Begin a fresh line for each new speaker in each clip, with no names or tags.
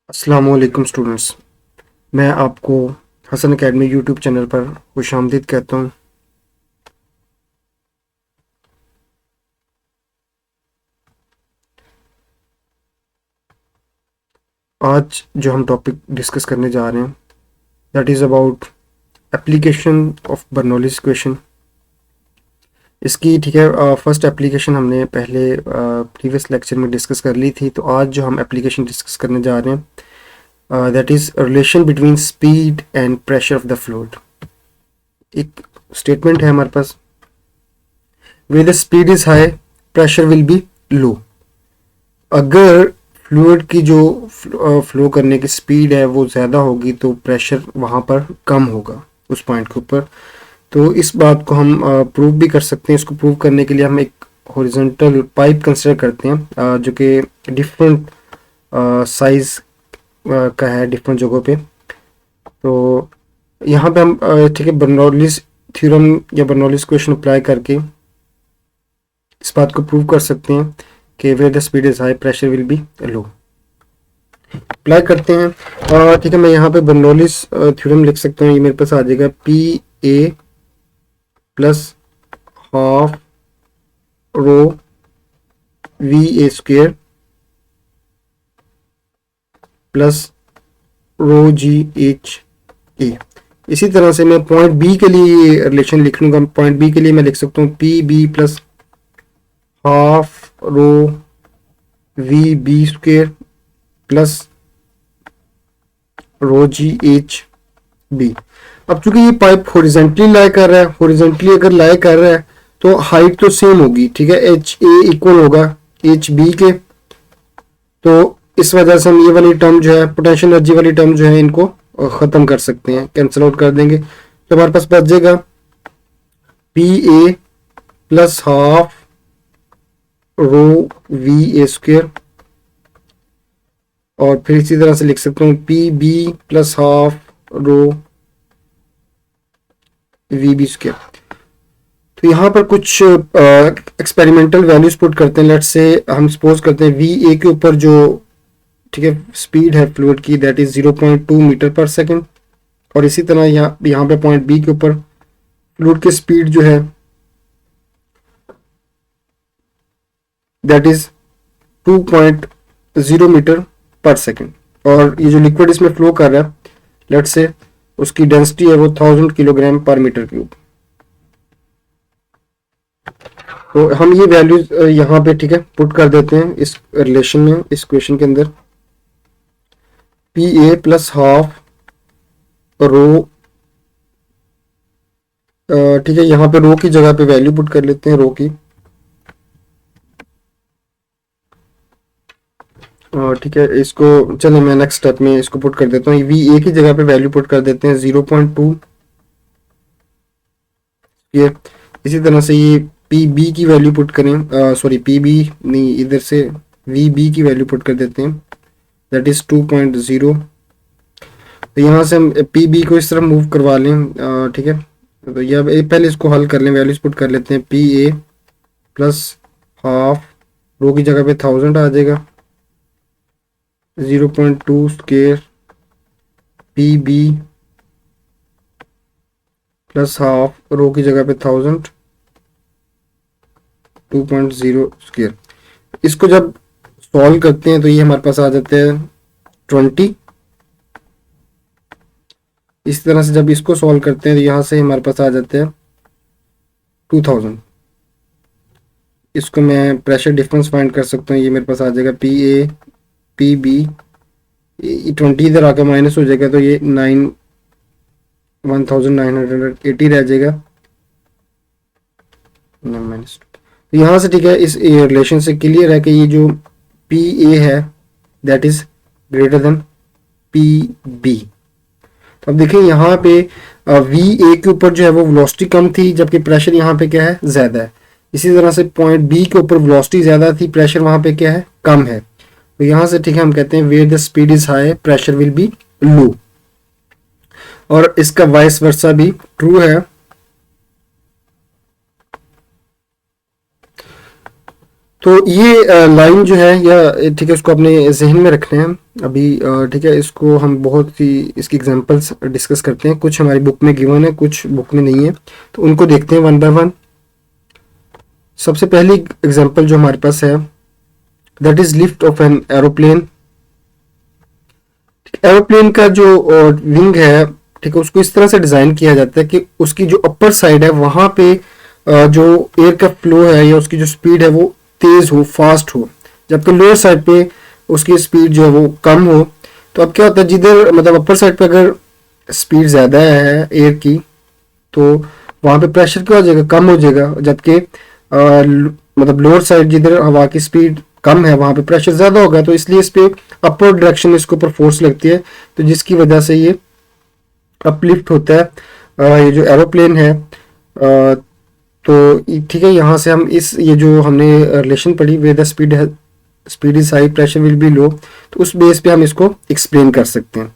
अस्सलाम वालेकुम स्टूडेंट्स। मैं आपको हसन एकेडमी यूट्यूब चैनल पर खुशामदीद कहता हूँ। आज जो हम टॉपिक डिस्कस करने जा रहे हैं that is about application of Bernoulli's equation. इसकी ठीक है फर्स्ट एप्लीकेशन हमने पहले प्रीवियस लेक्चर में डिस्कस कर ली थी। तो आज जो हम एप्लीकेशन डिस्कस करने जा रहे हैं that is relation between speed and pressure of the fluid. एक स्टेटमेंट है हमारे पास, where the speed is high pressure will be low. अगर फ्लूइड की जो फ्लो करने की स्पीड है वो ज़्यादा होगी तो प्रेशर वहाँ पर कम होगा उस पॉइंट के ऊपर। तो इस बात को हम प्रूव भी कर सकते हैं। इसको प्रूव करने के लिए हम एक हॉरिजॉन्टल पाइप कंसिडर करते हैं जो कि डिफरेंट साइज का है डिफरेंट जगहों पे। तो यहाँ पे हम ठीक है बर्नौलीज थ्योरम या बर्नौलीज इक्वेशन अप्लाई करके इस बात को प्रूव कर सकते हैं कि where the speed is high pressure will be low. Apply करते हैं और ठीक है मैं यहाँ पे बर्नौलीज थ्योरम लिख सकता हूँ। ये मेरे पास आ जाएगा P A plus half rho V A square plus rho G H A. इसी तरह से मैं पॉइंट बी के लिए रिलेशन लिख लूँगा। पॉइंट बी के लिए मैं लिख सकता हूँ P B plus half rho V B square plus rho G H B. अब चूंकि ये पाइप हॉरिजॉन्टली लाई कर रहा है, हॉरिजॉन्टली अगर लाई कर रहा है तो हाइट तो सेम होगी, ठीक है, एच ए इक्वल होगा एच बी के। तो इस वजह से हम ये वाली टर्म जो है पोटेंशियल एनर्जी वाली टर्म जो है इनको खत्म कर सकते हैं, कैंसिल आउट कर देंगे। तो हमारे पास बच जाएगा P A plus half rho V A square और फिर इसी तरह से लिख सकता हूँ P B plus half rho V B square. तो यहाँ पर कुछ एक्सपेरिमेंटल वैल्यूज पुट करते हैं। लेट्स से हम सपोज करते हैं वी ए के ऊपर जो ठीक है स्पीड है फ्लूइड की दैट इज 0.2 मीटर पर सेकेंड और इसी तरह यहाँ पे पॉइंट बी के ऊपर फ्लूइड की स्पीड जो है दैट इज 2.0 मीटर पर सेकेंड और ये जो लिक्विड इसमें फ्लो कर रहा है लेट्स से उसकी डेंसिटी है वो 1000 किलोग्राम पर मीटर क्यूब। तो हम ये वैल्यूज यहाँ पे ठीक है पुट कर देते हैं इस रिलेशन में, इस क्वेश्चन के अंदर। पी ए प्लस हाफ रो ठीक है यहाँ पे रो की जगह पे वैल्यू पुट कर लेते हैं रो की ठीक है। इसको चलो मैं नेक्स्ट स्टेप में इसको पुट कर देता हूँ। वी ए की जगह पे वैल्यू पुट कर देते हैं 0.2। ये इसी तरह से ये पी बी की वैल्यू पुट करें, सॉरी पी बी नहीं, इधर से वी बी की वैल्यू पुट कर देते हैं दैट इज 2.0। तो यहाँ से हम पी बी को इस तरह मूव करवा लें, ठीक है। तो ये पहले इसको हल कर लें, वैल्यूज पुट कर लेते हैं P A plus half rho की जगह पे 1000 आ जाएगा 0.2 square P B plus half rho की जगह पे 1000 2.0 स्क्वेयर। इसको जब सॉल्व करते हैं तो ये हमारे पास आ जाते हैं 20। इस तरह से जब इसको सॉल्व करते हैं तो यहाँ से हमारे पास आ जाते हैं 2000। इसको मैं प्रेशर डिफरेंस फाइंड कर सकता हूँ। ये मेरे पास आ जाएगा पी ए पी बी 20 इधर आकर माइनस हो जाएगा तो ये 1980 रह जाएगा माइनस। तो यहाँ से ठीक है इस रिलेशन से क्लियर है कि ये जो पी ए है that is greater than P B. तो अब देखिए यहाँ पे वी ए के ऊपर जो है वो वेलोसिटी कम थी जबकि प्रेशर यहाँ पे क्या है ज़्यादा है। इसी तरह से पॉइंट बी के ऊपर वेलोसिटी ज़्यादा थी, प्रेशर वहाँ पे क्या है कम है। तो यहाँ से ठीक है हम कहते हैं where the speed is high pressure will be low और इसका वाइस वर्सा भी ट्रू है। तो ये लाइन जो है या ठीक है उसको अपने जहन में रखना है अभी। ठीक है, इसको हम बहुत ही इसकी एग्जांपल्स डिस्कस करते हैं। कुछ हमारी बुक में गिवन है, कुछ बुक में नहीं है, तो उनको देखते हैं वन बाय वन। सबसे पहली एग्जांपल जो हमारे पास है, that is lift off an aeroplane. Aeroplane का जो विंग है, ठीक है, उसको इस तरह से डिजाइन किया जाता है कि उसकी जो अपर साइड है वहां पे जो एयर का फ्लो है या उसकी जो स्पीड है वो तेज हो, फास्ट हो, जबकि लोअर साइड पे उसकी स्पीड जो है वो कम हो। तो अब क्या होता है, जिधर मतलब अपर साइड पे अगर स्पीड ज्यादा है एयर की, तो वहां पे प्रेशर क्या हो जाएगा, कम हो जाएगा, जबकि मतलब लोअर साइड जिधर हवा की स्पीड कम है वहां पे प्रेशर ज्यादा होगा। तो इसलिए इस पे अपर डायरेक्शन इसके ऊपर फोर्स लगती है, तो जिसकी वजह से ये अपलिफ्ट होता है ये जो एरोप्लेन है। तो ठीक है, यहाँ से हम इस ये जो हमने रिलेशन पढ़ी, where the speed is high pressure will be low, तो उस बेस पे हम इसको एक्सप्लेन कर सकते हैं।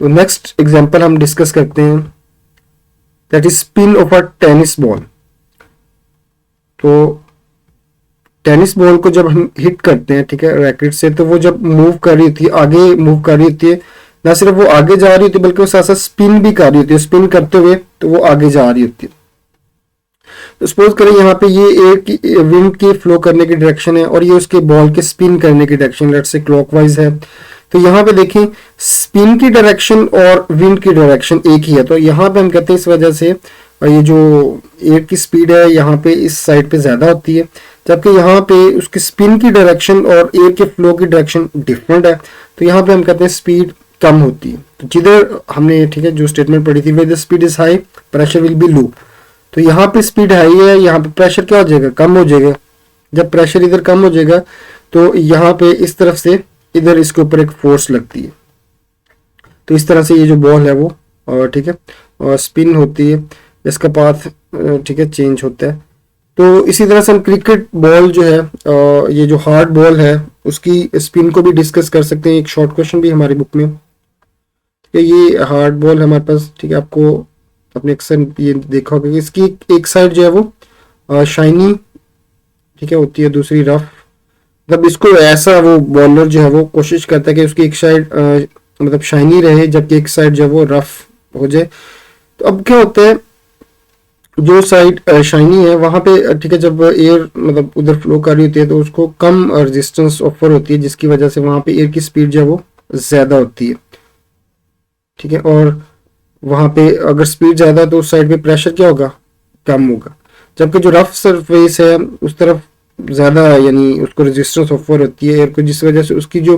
तो नेक्स्ट एग्जांपल हम डिस्कस करते हैं, that is spin of a tennis ball. तो टेनिस बॉल को जब हम हिट करते हैं, ठीक है, रैकेट से, तो वो जब मूव कर रही होती है, आगे मूव कर रही होती है, ना सिर्फ वो आगे जा रही होती है बल्कि वो साथ साथ स्पिन भी कर रही होती है। स्पिन करते हुए तो वो आगे जा रही होती है। तो सपोज करें यहाँ पे ये एयर की विंड की फ्लो करने की डायरेक्शन है और ये उसके बॉल के स्पिन करने की डायरेक्शन लेट्स से क्लॉकवाइज है। तो यहाँ पे देखें स्पिन की डायरेक्शन और विंड की डायरेक्शन एक ही है। तो यहाँ पे हम कहते हैं इस वजह से ये जो एयर की स्पीड है यहाँ पे इस साइड पे ज्यादा होती है, जबकि यहाँ पे उसकी स्पिन की डायरेक्शन और एयर के फ्लो की डायरेक्शन डिफरेंट है। तो यहाँ पे हम कहते हैं स्पीड कम होती है। तो जिधर हमने ठीक है जो स्टेटमेंट पढ़ी थी, where the speed is high pressure will be low, तो यहाँ पे स्पीड हाई है, यहाँ पे प्रेशर क्या हो जाएगा, कम हो जाएगा। जब प्रेशर इधर कम हो जाएगा तो यहाँ पे इस तरफ से इधर इसके ऊपर एक फोर्स लगती है। तो इस तरह से ये जो बॉल है वो ठीक है और स्पिन होती है, इसका पाथ ठीक है चेंज होता है। तो इसी तरह से हम क्रिकेट बॉल जो है ये जो हार्ड बॉल है उसकी स्पिन को भी डिस्कस कर सकते हैं। एक शॉर्ट क्वेश्चन भी हमारी बुक में, ये हार्ड बॉल है हमारे पास, ठीक है, आपको अपने अक्सर ये देखा होगा कि इसकी एक साइड जो है वो शाइनी ठीक है होती है, दूसरी रफ। मतलब इसको ऐसा वो बॉलर जो है वो कोशिश करता है कि उसकी एक साइड मतलब शाइनी रहे जबकि एक साइड जो है वो रफ हो जाए। तो अब क्या होता है, जो साइड शाइनी है वहां पे ठीक है जब एयर मतलब उधर फ्लो कर रही होती है तो उसको कम रेजिस्टेंस ऑफर होती है, जिसकी वजह से वहां पे एयर की स्पीड जो है वो ज्यादा होती है, ठीक है। और वहां पे अगर स्पीड ज्यादा है तो उस साइड पे प्रेशर क्या होगा, कम होगा। जबकि जो रफ सरफेस है उस तरफ ज्यादा यानी उसको रेजिस्टेंस ऑफर होती है एयर को, जिस वजह से उसकी जो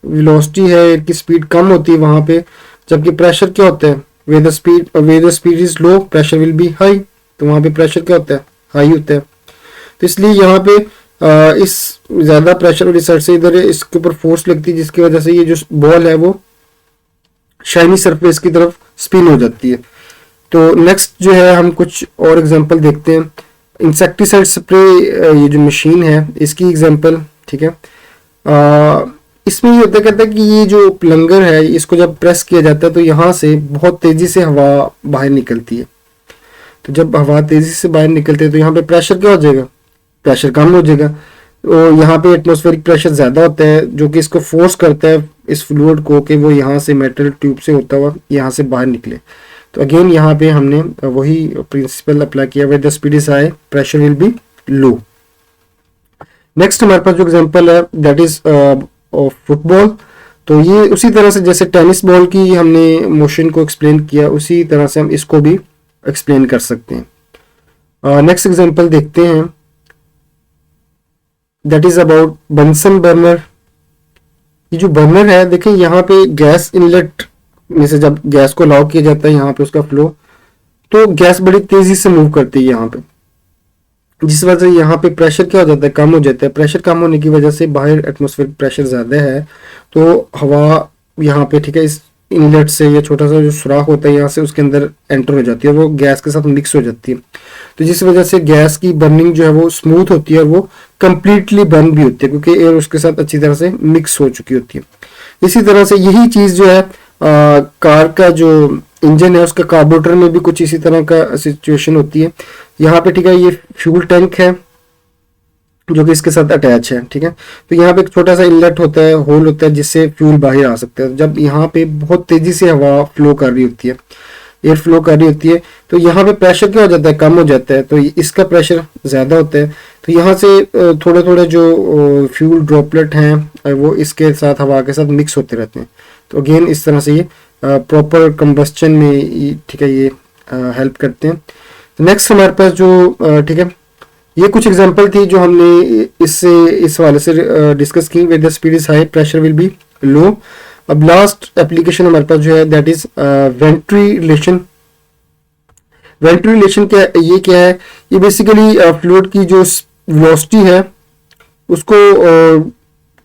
वेलोसिटी है एयर की स्पीड कम होती है वहां पे। जबकि प्रेशर क्या होता है, वे the speed is low pressure will B high, तो वहां पे प्रेशर क्या होता है, हाई होता है। तो इसलिए यहाँ पे इस ज्यादा प्रेशर वाली साइड से इधर इसके ऊपर फोर्स लगती है, जिसकी वजह से ये जो बॉल है वो शाइनी सरफेस की तरफ स्पिन हो जाती है। तो नेक्स्ट जो है हम कुछ और एग्जांपल देखते हैं। इंसेक्टिसाइड स्प्रे ये जो मशीन है इसकी एग्जांपल, ठीक है। इसमें ये होता कहता है कि ये जो प्लंगर है इसको जब प्रेस किया जाता है तो यहाँ से बहुत तेजी से हवा बाहर निकलती है। तो जब हवा तेजी से बाहर निकलती है तो यहाँ पे प्रेशर क्या हो जाएगा, प्रेशर कम हो जाएगा। तो यहाँ पे एटमॉस्फेरिक प्रेशर ज्यादा होता है जो कि इसको फोर्स करता है इस फ्लूइड को कि वो यहाँ से मेटल ट्यूब से होता हुआ यहाँ से बाहर निकले। तो अगेन यहाँ पे हमने वही प्रिंसिपल अप्लाई किया, when the speed is high pressure will be low. Next हमारे पास जो एग्जांपल है दैट इज ऑफ फुटबॉल। तो ये उसी तरह से जैसे टेनिस बॉल की हमने मोशन को एक्सप्लेन किया उसी तरह से हम इसको भी एक्सप्लेन कर सकते हैं। नेक्स्ट एग्जांपल देखते हैं, that is about Bunsen burner. ये जो बर्नर है देखें यहाँ पे गैस इनलेट में से जब गैस को अलाउ किया जाता है यहाँ पे उसका फ्लो, तो गैस बड़ी तेजी से मूव करती है यहाँ पे, जिस वजह से यहाँ पे प्रेशर क्या हो जाता है, कम हो जाता है। प्रेशर कम होने की वजह से बाहर एटमॉस्फेरिक प्रेशर ज्यादा है तो हवा यहाँ पे ठीक है इस इनलेट से या छोटा सा जो सुराख होता है यहाँ से उसके अंदर एंटर हो जाती है, वो गैस के साथ मिक्स हो जाती है। तो जिस वजह से गैस की बर्निंग जो है वो स्मूथ होती है और वो कंप्लीटली बर्न भी होती है क्योंकि एयर उसके साथ अच्छी तरह से मिक्स हो चुकी होती है। इसी तरह से यही चीज जो है कार का जो इंजन है उसका कार्बोरेटर में भी कुछ इसी तरह का सिचुएशन होती है। यहाँ पे ठीक है ये फ्यूल टैंक है, जो कि इसके साथ अटैच है, ठीक है। तो यहाँ पे एक छोटा सा इनलेट होता है, होल होता है, जिससे फ्यूल बाहर आ सकता है। जब यहाँ पे बहुत तेजी से हवा फ्लो कर रही होती है, एयर फ्लो कर रही होती है, तो यहाँ पे प्रेशर क्या हो जाता है, कम हो जाता है, तो इसका प्रेशर ज़्यादा होता है। तो यहाँ से थोड़े थोड़े जो फ्यूल ड्रॉपलेट हैं वो इसके साथ, हवा के साथ मिक्स होते रहते हैं। तो अगेन इस तरह से ये प्रॉपर कंबस्चन में, ठीक है, ये हेल्प करते हैं। तो नेक्स्ट हमारे पास जो ठीक है, ये कुछ एग्जांपल थी जो हमने इस हवाले से डिस्कस की। With the speed is high, pressure will be low. अब लास्ट एप्लीकेशन हमारे पास जो है दैट इज वेंट्रिलेशन। वेंट्रिलेशन क्या है? ये बेसिकली फ्लूइड की जो वेलोसिटी है उसको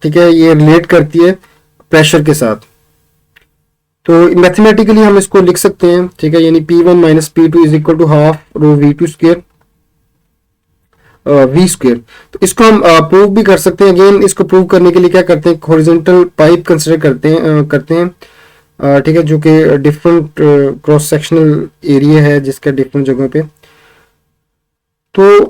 ठीक है, ये रिलेट करती है प्रेशर के साथ। तो मैथमेटिकली हम इसको लिख सकते हैं, ठीक है, यानी P1 minus P2 is equal to half rho V2 square V square. तो इसको हम प्रूव भी कर सकते हैं। अगेन इसको प्रूव करने के लिए क्या करते हैं, हॉरिजॉन्टल पाइप कंसिडर करते हैं, ठीक है, जो कि डिफरेंट क्रॉस सेक्शनल एरिया है जिसका डिफरेंट जगहों पे। तो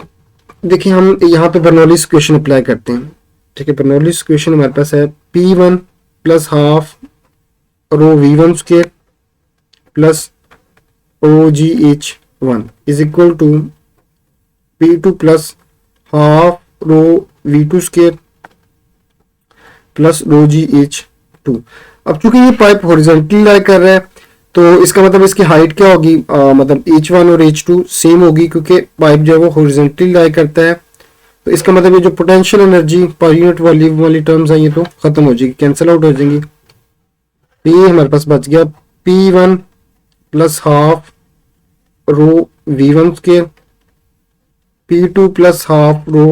देखिए हम यहाँ पे बर्नौलीज इक्वेशन अप्लाई करते हैं, ठीक है। बर्नौलीज इक्वेशन हमारे पास है P1 plus half rho V1 square plus rho GH1 is equal to P2 plus half rho V2 square plus rho GH2। अब चूंकि ये पाइप हॉरिजॉन्टली लाई कर रहा है, तो इसका मतलब इसकी हाइट क्या होगी, मतलब H1 और H2 सेम होगी, क्योंकि पाइप जो है वो हॉरिजॉन्टली लाई करता है। तो इसका मतलब ये जो potential energy per unit volume वाली टर्म्स हैं ये तो खत्म हो जाएगी, कैंसिल आउट हो जाएंगी। तो ये हमारे पास बच गया P1 plus half rho V1 square, P2 plus half rho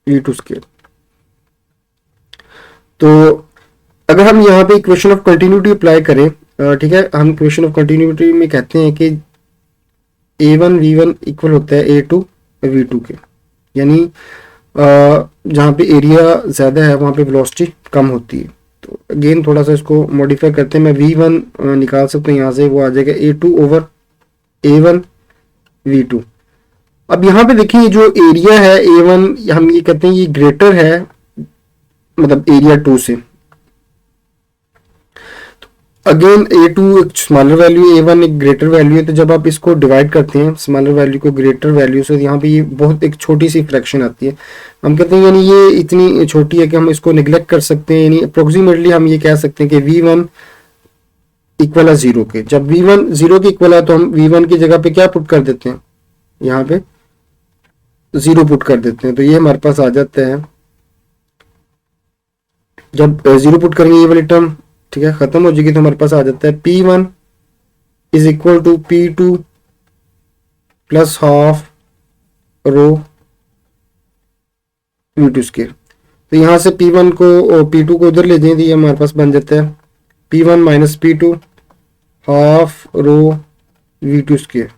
V2 square. तो अगर हम यहाँ पे इक्वेशन ऑफ कंटिन्यूटी अप्लाई करें, ठीक है, हम इक्वेशन ऑफ कंटिन्यूटी में कहते हैं कि A1 V1 इक्वल होता है A2 V2 के, यानी जहाँ पे एरिया ज़्यादा है वहाँ पे वेलोसिटी कम होती है। तो अगेन थोड़ा सा इसको मॉडिफाई करते हैं, मैं V1 निकाल सकता हूँ यहाँ से, वो आ जाएगा A2 ओवर A1 V2। अब यहाँ पे देखिए जो एरिया है A1, हम ये कहते हैं ये ग्रेटर है मतलब एरिया 2 से। अगेन A2 एक स्मॉलर वैल्यू, A1 एक ग्रेटर वैल्यू है। तो जब आप इसको डिवाइड करते हैं स्मॉलर वैल्यू को ग्रेटर वैल्यू से, यहाँ पे ये बहुत एक छोटी सी फ्रैक्शन आती है। हम कहते हैं यानी ये इतनी छोटी है कि हम इसको निगलेक्ट कर सकते हैं, यानी अप्रोक्सीमेटली हम ये कह सकते हैं कि V1 इक्वल है 0 के। जब V1 0 के इक्वल है तो हम V1 की जगह पे क्या पुट कर देते हैं, यहाँ पे 0 पुट कर देते हैं। तो ये हमारे पास आ जाता है, जब 0 पुट करेंगे ये वाली टर्म, ठीक है, खत्म हो जाएगी। तो हमारे पास आ जाता है P1 is equal to P2 plus half rho V2 square. तो यहाँ से P1 को और P2 को उधर ले जाएं तो ये हमारे पास बन जाता है P1 minus P2 half rho V2 square.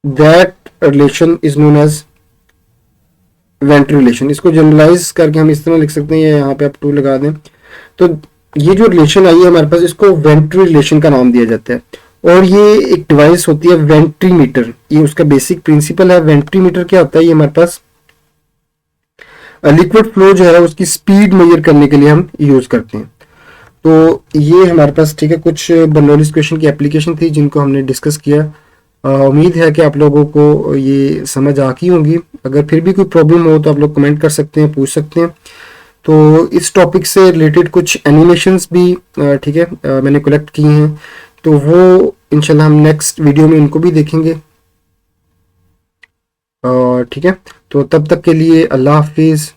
That relation is known as ventilation. इसको जनरलाइज करके हम इस तरह लिख सकते हैं, या यहाँ पे आप 2 लगा दें। तो ये जो रिलेशन आई है हमारे पास, इसको वेंट्रिलेशन का नाम दिया जाता है। और ये एक डिवाइस होती है वेंट्रीमीटर, ये उसका बेसिक प्रिंसिपल है। वेंट्रीमीटर क्या होता है, ये हमारे पास लिक्विड फ्लो जो है उसकी स्पीड मेजर करने के लिए हम यूज करते हैं। तो ये हमारे पास, ठीक है, कुछ बर्नौलीज इक्वेशन की एप्लीकेशन थी जिनको हमने डिस्कस किया। उम्मीद है कि आप लोगों को ये समझ आ गई होंगी। अगर फिर भी कोई प्रॉब्लम हो तो आप लोग कमेंट कर सकते हैं, पूछ सकते हैं। तो इस टॉपिक से रिलेटेड कुछ एनिमेशंस भी, ठीक है, मैंने कलेक्ट किए हैं, तो वो इंशाल्लाह हम नेक्स्ट वीडियो में उनको भी देखेंगे। ठीक है, तो तब तक के लिए अल्लाह हाफिज़।